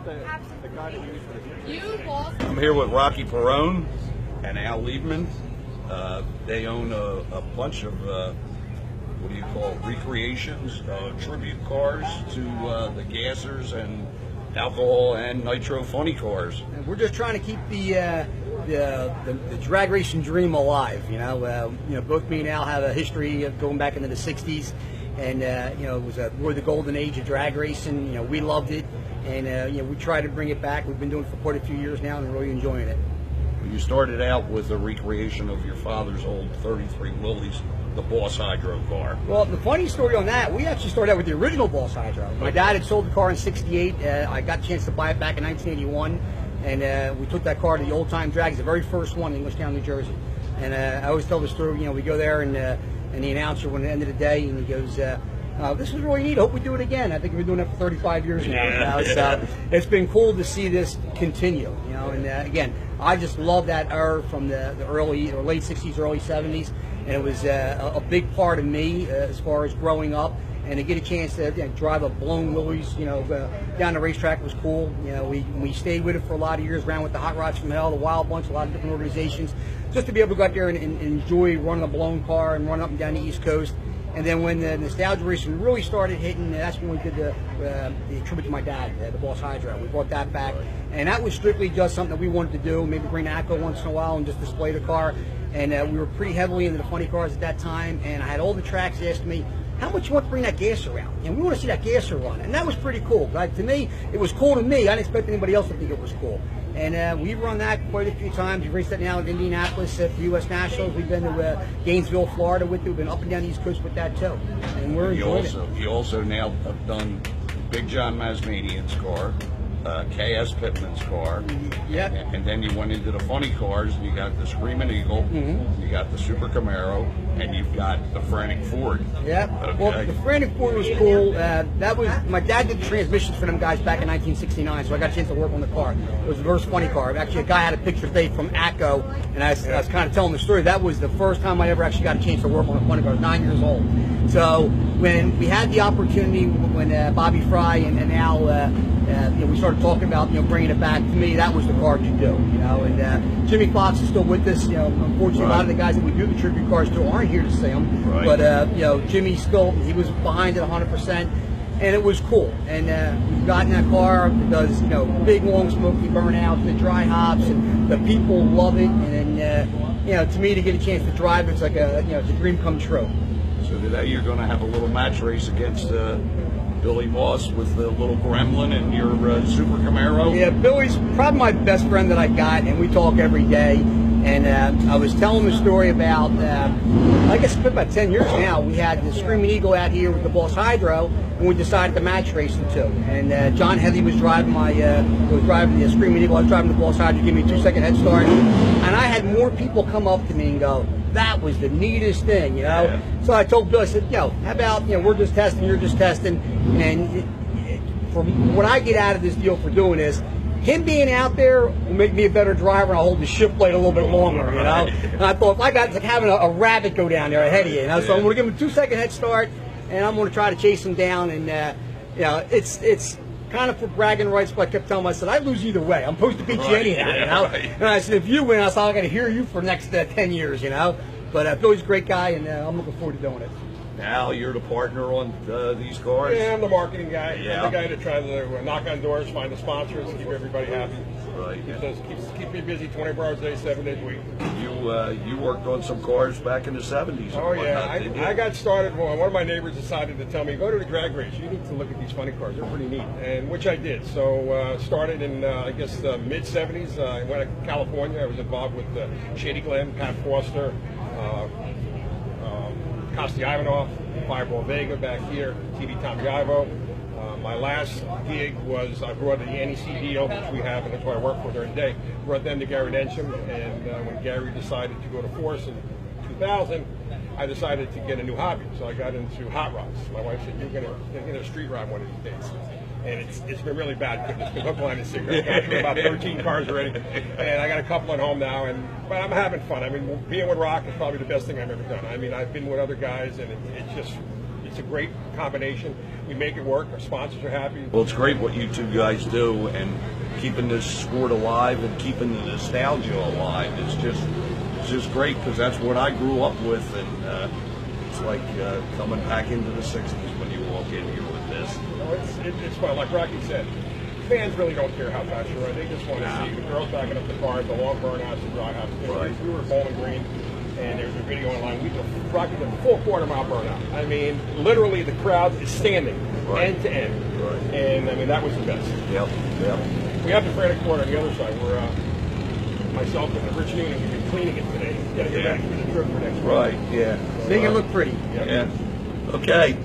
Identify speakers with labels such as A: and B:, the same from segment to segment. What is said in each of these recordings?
A: about the guy that you used for the
B: You both.
C: I'm here with Rocky Pirrone and Al Liebmann. They own a bunch of, what do you call, recreations, tribute cars to the gassers and alcohol and nitro funny cars.
D: And we're just trying to keep the drag racing dream alive. Both me and Al have a history of going back into the '60s, and it was really the golden age of drag racing. We loved it, and we try to bring it back. We've been doing it for quite a few years now, and really enjoying it.
C: You started out with a recreation of your father's old 33 Willys, the Boss Hydro car.
D: Well, the funny story on that, we actually started out with the original Boss Hydro. My dad had sold the car in '68. I got a chance to buy it back in 1981, and we took that car to the Old Time Drags, the very first one in Englishtown, New Jersey. And I always tell the story, we go there, and the announcer, when at the end of the day, and he goes, this was really neat. I hope we do it again. I think we've been doing it for 35 years now. So it's been cool to see this continue. And again, I just love that era from the early or late '60s, early '70s, and it was a big part of me as far as growing up. And to get a chance to drive a blown Willys, down the racetrack was cool. We stayed with it for a lot of years, ran with the Hot Rods from Hell, the Wild Bunch, a lot of different organizations, just to be able to go out there and enjoy running a blown car and run up and down the East Coast. And then when the nostalgia racing really started hitting, that's when we did the tribute to my dad, the Boss Hydro. We brought that back, and that was strictly just something that we wanted to do. Maybe bring Atco once in a while and just display the car. And we were pretty heavily into the funny cars at that time. And I had all the tracks asking me, how much you want to bring that gasser around? And we want to see that gasser run. And that was pretty cool. Right? To me, it was cool to me. I didn't expect anybody else to think it was cool. And we've run that quite a few times. We've raced that now in Indianapolis for U.S. Nationals. We've been to Gainesville, Florida with it. We've been up and down the East Coast with that too. And we're enjoying it.
C: You also now have done Big John Masmanian's car, K.S. Pittman's car.
D: Yep.
C: And then you went into the funny cars, and you got the Screaming Eagle, you got the Super Camaro, and you've got the Frantic Ford.
D: Yeah.
C: Okay.
D: Well, the Frantic Ford was cool. That was my dad did the transmissions for them guys back in 1969, so I got a chance to work on the car. It was the first funny car. Actually, a guy had a picture today from Atco, and I was kind of telling the story. That was the first time I ever actually got a chance to work on a funny car. I was 9 years old. So when we had the opportunity, when Bobby Fry and Al, we started talking about bringing it back. To me, that was the car to do. And Jimmy Fox is still with us. Unfortunately, a lot of the guys that we do the tribute cars to aren't here to see them.
C: Right.
D: But Jimmy he was behind it 100%, and it was cool. And we've gotten that car. It does big long smoky burnouts, the dry hops, and the people love it. And to me, to get a chance to drive, it's like it's a dream come true.
C: So today you're going to have a little match race against Billy Moss with the little Gremlin and your Super Camaro.
D: Yeah, Billy's probably my best friend that I got, and we talk every day. And I was telling the story about, I guess it's been about 10 years now, we had the Screaming Eagle out here with the Boss Hydro, and we decided to match race them too. And John Headley was driving the Screaming Eagle. I was driving the Boss Hydro, give me a 2-second head start. And I had more people come up to me and go, that was the neatest thing,
C: Yeah.
D: So I told Bill, I said, how about, we're just testing, you're just testing. And from what I get out of this deal for doing this, him being out there will make me a better driver, and I'll hold the shift plate a little bit longer, And I thought, if I got, it's like having a rabbit go down there ahead of you, So I'm going to give him a 2-second head start, and I'm going to try to chase him down. And, it's kind of for bragging rights, but I kept telling him, I said, I lose either way. I'm supposed to beat you anyhow,
C: Right.
D: And I said, if you win, I said, I'm going to hear you for the next 10 years, But Billy's a great guy, and I'm looking forward to doing it.
C: Al, you're the partner on these cars?
A: Yeah, I'm the marketing guy.
C: Yeah.
A: I'm the guy that tries to knock on doors, find the sponsors, keep everybody happy.
C: Right.
A: Keep me busy 24 hours a day, 7 days a week.
C: You worked on some cars back in the 70s.
A: Oh, yeah.
C: Whatnot,
A: I got started, one of my neighbors decided to tell me, go to the drag race. You need to look at these funny cars. They're pretty neat. And which I did. So started in, mid-70s. I went to California. I was involved with Shady Glenn, Pat Foster, Kosti Ivanov, Fireball Vega back here, TV Tommy Ivo. My last gig was I brought the NEC deal, which we have, and that's why I work for during the day. Brought them to Gary Densham, and when Gary decided to go to Force in 2000, I decided to get a new hobby. So I got into hot rods. My wife said, "You're gonna street ride one of these days." And it's been really bad because it's been hook, line, and sinker. I've gone through about 13 cars already, and I got a couple at home now. But I'm having fun. I mean, being with Rock is probably the best thing I've ever done. I mean, I've been with other guys, and it's It's a great combination. We make it work. Our sponsors are happy.
C: Well, it's great what you two guys do, and keeping this sport alive and keeping the nostalgia alive. It's just great, because that's what I grew up with, and it's like coming back into the '60s when you walk in here with this.
A: It's fun. Like Rocky said, fans really don't care how fast you run. They just want to see the girls backing up the cars, the long burnouts, the dry house.
C: Right.
A: We were at Bowling Green, and there's a video online. We did Rocky did a full quarter-mile burnout. I mean, literally the crowd is standing end to end.
C: Right.
A: And I mean, that was the best.
C: Yep.
A: We have the FRANTIC Court on the other side where myself and Rich Noonan have been cleaning it today. Getting it ready for the trip for next week.
C: Right, yeah.
A: So,
D: Make it look pretty.
C: Yeah. Okay.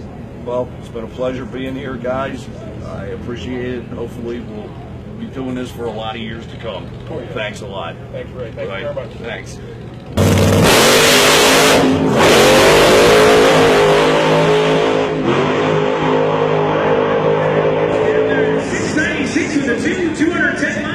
C: Well, it's been a pleasure being here, guys. I appreciate it. Hopefully, we'll be doing this for a lot of years to come.
A: Oh, yeah.
C: Thanks a lot.
A: Thanks, Ray. Thank you very much.
C: Thanks.
B: 696 with a 210